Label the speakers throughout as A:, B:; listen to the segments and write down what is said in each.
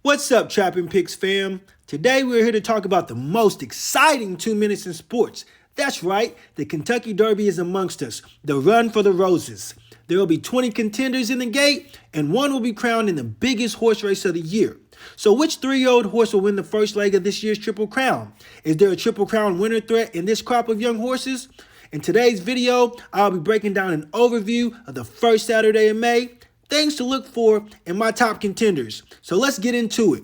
A: What's up, Trapping Picks fam? Today we're here to talk about the most exciting 2 minutes in sports. That's right, the Kentucky Derby is amongst us, the run for the roses. There will be 20 contenders in the gate, and one will be crowned in the biggest horse race of the year. So which 3-year-old horse will win the first leg of this year's Triple Crown? Is there a Triple Crown winner threat in this crop of young horses? In today's video, I'll be breaking down an overview of the first Saturday in May, things to look for, and my top contenders. So let's get into it.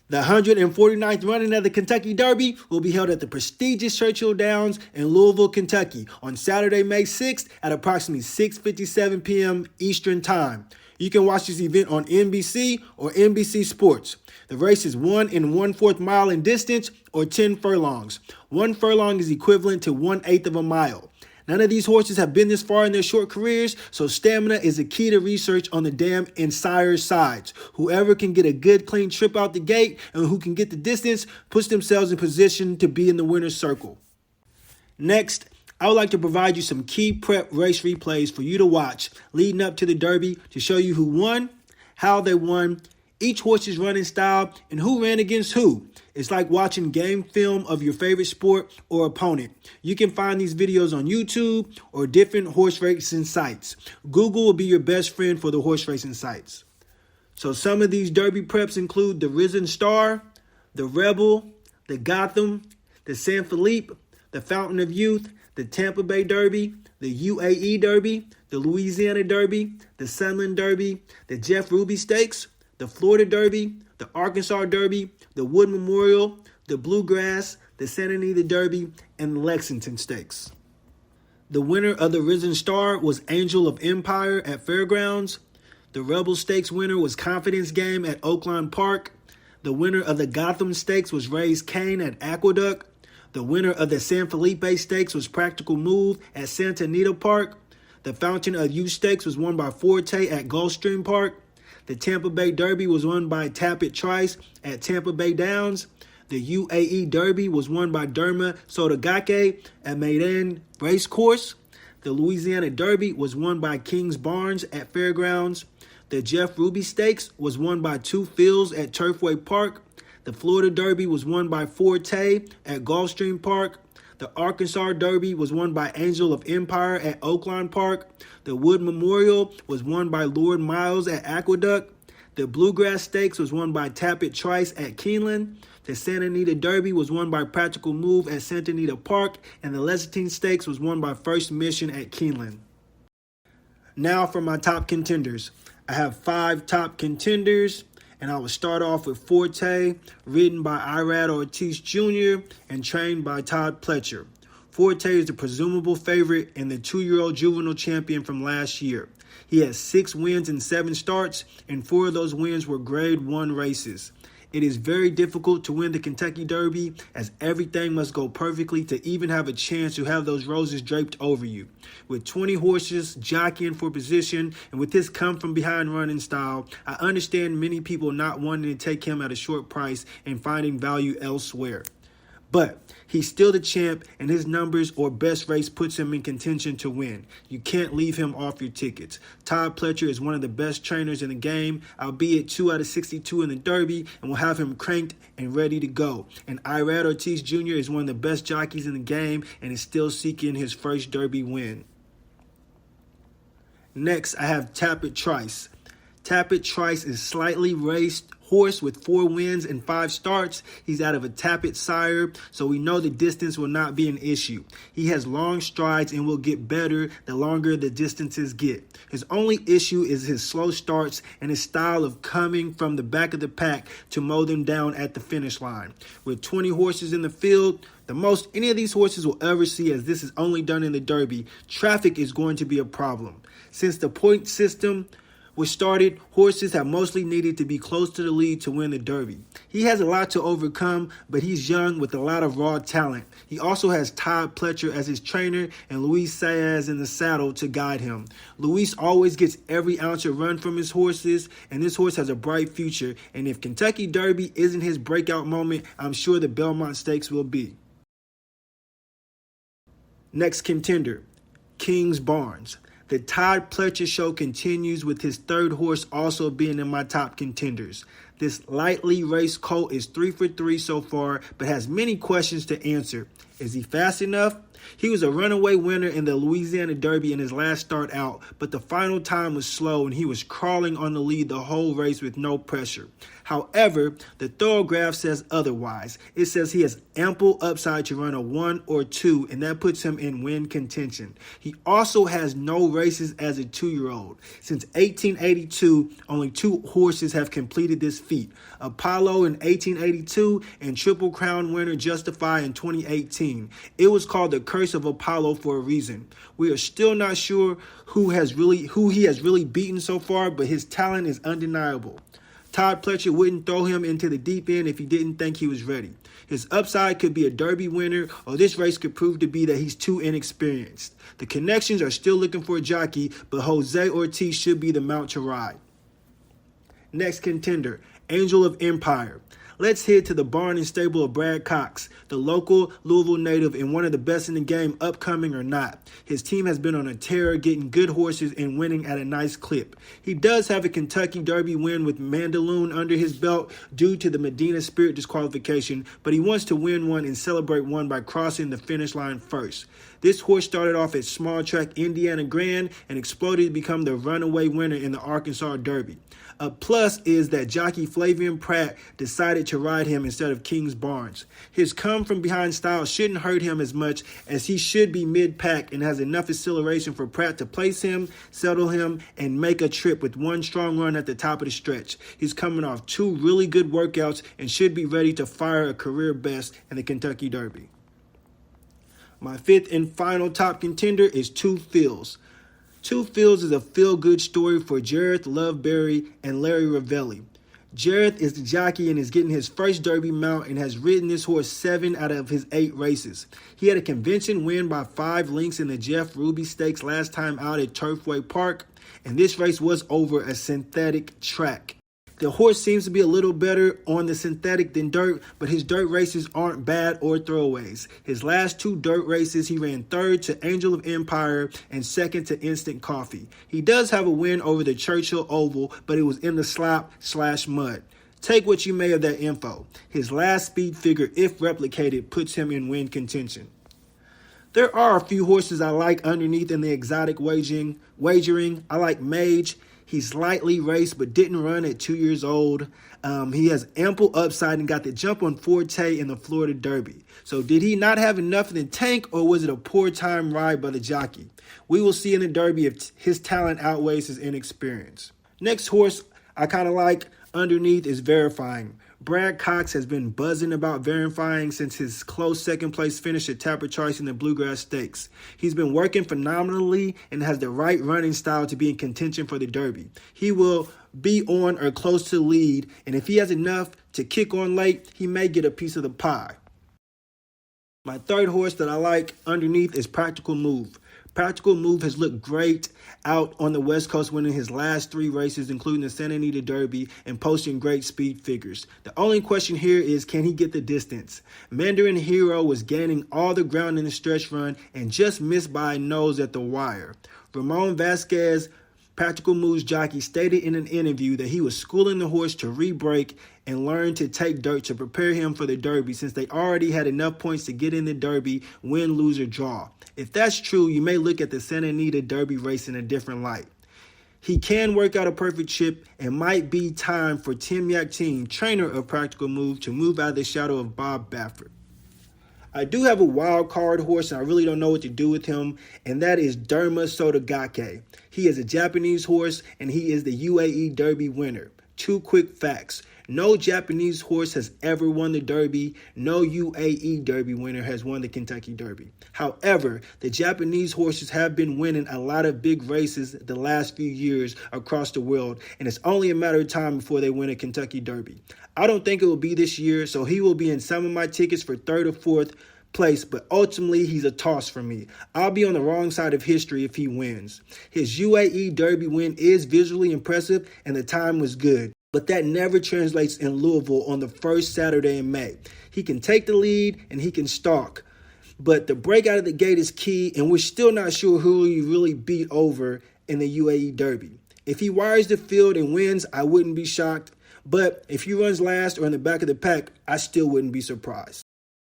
A: The 149th running of the Kentucky Derby will be held at the prestigious Churchill Downs in Louisville, Kentucky on Saturday, May 6th at approximately 6:57 p.m. Eastern Time. You can watch this event on NBC or NBC Sports. The race is 1 1/4 mile in distance or 10 furlongs. 1 furlong is equivalent to 1/8 of a mile. None of these horses have been this far in their short careers, so stamina is a key to research on the dam and sire's sides. Whoever can get a good clean trip out the gate and who can get the distance puts themselves in position to be in the winner's circle. Next, I would like to provide you some key prep race replays for you to watch leading up to the Derby to show you who won, how they won, each horse's running style, and who ran against who. It's like watching game film of your favorite sport or opponent. You can find these videos on YouTube or different horse racing sites. Google will be your best friend for the horse racing sites. So some of these Derby preps include the Risen Star, the Rebel, the Gotham, the San Felipe, the Fountain of Youth, the Tampa Bay Derby, the UAE Derby, the Louisiana Derby, the Sunland Derby, the Jeff Ruby Stakes, the Florida Derby, the Arkansas Derby, the Wood Memorial, the Bluegrass, the Santa Anita Derby, and the Lexington Stakes. The winner of the Risen Star was Angel of Empire at Fairgrounds. The Rebel Stakes winner was Confidence Game at Oaklawn Park. The winner of the Gotham Stakes was Raised Cane at Aqueduct. The winner of the San Felipe Stakes was Practical Move at Santa Anita Park. The Fountain of Youth Stakes was won by Forte at Gulfstream Park. The Tampa Bay Derby was won by Tapit Trice at Tampa Bay Downs. The UAE Derby was won by Derma Sodagake at Meydan Racecourse. The Louisiana Derby was won by Kings Barnes at Fairgrounds. The Jeff Ruby Stakes was won by Two Fields at Turfway Park. The Florida Derby was won by Forte at Gulfstream Park. The Arkansas Derby was won by Angel of Empire at Oaklawn Park. The Wood Memorial was won by Lord Miles at Aqueduct. The Bluegrass Stakes was won by Tapit Trice at Keeneland. The Santa Anita Derby was won by Practical Move at Santa Anita Park. And the Lexington Stakes was won by First Mission at Keeneland. Now for my top contenders. I have 5 top contenders. And I will start off with Forte, ridden by Irad Ortiz Jr. and trained by Todd Pletcher. Forte is the presumable favorite and the 2-year-old juvenile champion from last year. He has 6 wins in 7 starts, and 4 of those wins were Grade 1 races. It is very difficult to win the Kentucky Derby, as everything must go perfectly to even have a chance to have those roses draped over you. With 20 horses jockeying for position, and with his come-from-behind running style, I understand many people not wanting to take him at a short price and finding value elsewhere. But he's still the champ, and his numbers or best race puts him in contention to win. You can't leave him off your tickets. Todd Pletcher is one of the best trainers in the game, albeit 2 out of 62 in the Derby, and will have him cranked and ready to go. And Irad Ortiz Jr. is one of the best jockeys in the game and is still seeking his first Derby win. Next, I have Tapit Trice. Tapit Trice is slightly raced horse with 4 wins and 5 starts. He's out of a Tapit sire, so we know the distance will not be an issue. He has long strides and will get better the longer the distances get. His only issue is his slow starts and his style of coming from the back of the pack to mow them down at the finish line. With 20 horses in the field, the most any of these horses will ever see, as this is only done in the Derby, traffic is going to be a problem. Since the point system was started, horses have mostly needed to be close to the lead to win the Derby. He has a lot to overcome, but he's young with a lot of raw talent. He also has Todd Pletcher as his trainer and Luis Saez in the saddle to guide him. Luis always gets every ounce of run from his horses, and this horse has a bright future. And if Kentucky Derby isn't his breakout moment, I'm sure the Belmont Stakes will be. Next contender, Kings Barnes. The Todd Pletcher show continues with his third horse also being in my top contenders. This lightly raced colt is 3 for 3 so far, but has many questions to answer. Is he fast enough? He was a runaway winner in the Louisiana Derby in his last start out, but the final time was slow and he was crawling on the lead the whole race with no pressure. However, the Thoroughgraph says otherwise. It says he has ample upside to run a 1 or 2, and that puts him in win contention. He also has no races as a 2-year-old. Since 1882, only 2 horses have completed this feat. Apollo in 1882 and Triple Crown winner Justify in 2018. It was called the Curse of Apollo for a reason. We are still not sure who he has really beaten so far, but his talent is undeniable. Todd Pletcher wouldn't throw him into the deep end if he didn't think he was ready. His upside could be a Derby winner, or this race could prove to be that he's too inexperienced. The connections are still looking for a jockey, but Jose Ortiz should be the mount to ride. Next contender, Angel of Empire. Let's head to the barn and stable of Brad Cox, the local Louisville native and one of the best in the game, upcoming or not. His team has been on a tear, getting good horses and winning at a nice clip. He does have a Kentucky Derby win with Mandaloun under his belt due to the Medina Spirit disqualification, but he wants to win one and celebrate one by crossing the finish line first. This horse started off at small track Indiana Grand and exploded to become the runaway winner in the Arkansas Derby. A plus is that jockey Flavian Pratt decided to ride him instead of Kings Barnes. His come-from-behind style shouldn't hurt him as much, as he should be mid-pack and has enough acceleration for Pratt to place him, settle him, and make a trip with one strong run at the top of the stretch. He's coming off 2 really good workouts and should be ready to fire a career best in the Kentucky Derby. My 5th and final top contender is Two Fields. Two Fields is a feel-good story for Jareth Loveberry and Larry Ravelli. Jareth is the jockey and is getting his first Derby mount and has ridden this horse 7 out of his 8 races. He had a convention win by 5 lengths in the Jeff Ruby Stakes last time out at Turfway Park, and this race was over a synthetic track. The horse seems to be a little better on the synthetic than dirt, but his dirt races aren't bad or throwaways. His last 2 dirt races, he ran 3rd to Angel of Empire and 2nd to Instant Coffee. He does have a win over the Churchill Oval, but it was in the slop/mud. Take what you may of that info. His last speed figure, if replicated, puts him in win contention. There are a few horses I like underneath in the exotic wagering. I like Mage. He's lightly raced but didn't run at 2 years old. He has ample upside and got the jump on Forte in the Florida Derby. So did he not have enough in the tank, or was it a poor time ride by the jockey? We will see in the Derby if his talent outweighs his inexperience. Next horse I kind of like underneath is Verifying. Brad Cox has been buzzing about Verifying since his close second-place finish at Tapit Choice in the Bluegrass Stakes. He's been working phenomenally and has the right running style to be in contention for the Derby. He will be on or close to the lead, and if he has enough to kick on late, he may get a piece of the pie. My third horse that I like underneath is Practical Move. Practical Move has looked great out on the West Coast, winning his last 3 races, including the Santa Anita Derby, and posting great speed figures. The only question here is, can he get the distance? Mandarin Hero was gaining all the ground in the stretch run and just missed by a nose at the wire. Ramon Vasquez, Practical Move's jockey, stated in an interview that he was schooling the horse to re-break and learn to take dirt to prepare him for the Derby, since they already had enough points to get in the Derby, win, lose, or draw. If that's true, you may look at the Santa Anita Derby race in a different light. He can work out a perfect chip, and might be time for Tim Yakteen, trainer of Practical Move, to move out of the shadow of Bob Baffert. I do have a wild card horse, and I really don't know what to do with him, and that is Derma Sodagake. He is a Japanese horse, and he is the UAE Derby winner. 2 quick facts. No Japanese horse has ever won the Derby. No UAE Derby winner has won the Kentucky Derby. However, the Japanese horses have been winning a lot of big races the last few years across the world, and it's only a matter of time before they win a Kentucky Derby. I don't think it will be this year, so he will be in some of my tickets for 3rd or 4th place, but ultimately he's a toss for me. I'll be on the wrong side of history if he wins. His UAE Derby win is visually impressive, and the time was good, but that never translates in Louisville on the first Saturday in May. He can take the lead and he can stalk, but the break out of the gate is key, and we're still not sure who he really beat over in the UAE Derby. If he wires the field and wins, I wouldn't be shocked, but if he runs last or in the back of the pack, I still wouldn't be surprised.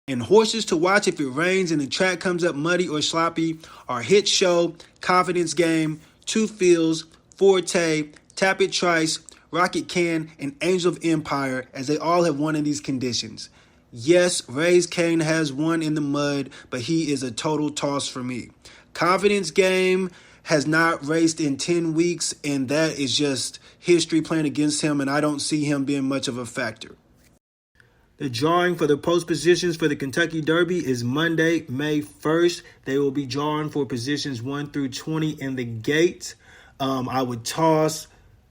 A: And horses to watch if it rains and the track comes up muddy or sloppy are Hit Show, Confidence Game, Two Fields, Forte, Tapit Trice, Rocket Can, and Angel of Empire, as they all have won in these conditions. Yes, Raise Kane has won in the mud, but he is a total toss for me. Confidence Game has not raced in 10 weeks, and that is just history playing against him, and I don't see him being much of a factor. The drawing for the post positions for the Kentucky Derby is Monday, May 1st. They will be drawing for positions 1 through 20 in the gate. I would toss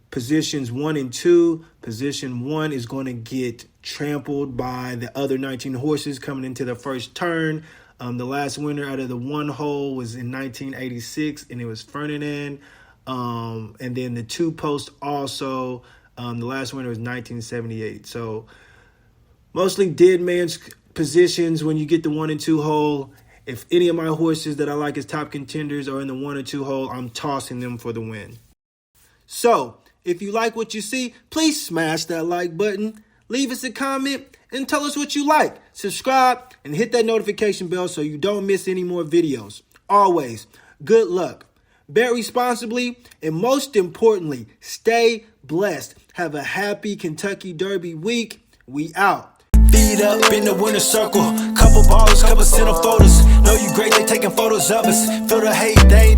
A: positions 1 and 2. Position 1 is going to get trampled by the other 19 horses coming into the first turn. The last winner out of the one hole was in 1986, and it was Ferdinand. And then the 2 post also, the last winner was 1978. So mostly dead man's positions when you get the 1 and 2 hole. If any of my horses that I like as top contenders are in the 1 or 2 hole, I'm tossing them for the win. So if you like what you see, please smash that like button, leave us a comment, and tell us what you like. Subscribe and hit that notification bell so you don't miss any more videos. Always, good luck. Bet responsibly, and most importantly, stay blessed. Have a happy Kentucky Derby week. We out. Feet up in the winner circle. Couple ballers, couple center photos. Know you great, they taking photos of us. Feel the hate, they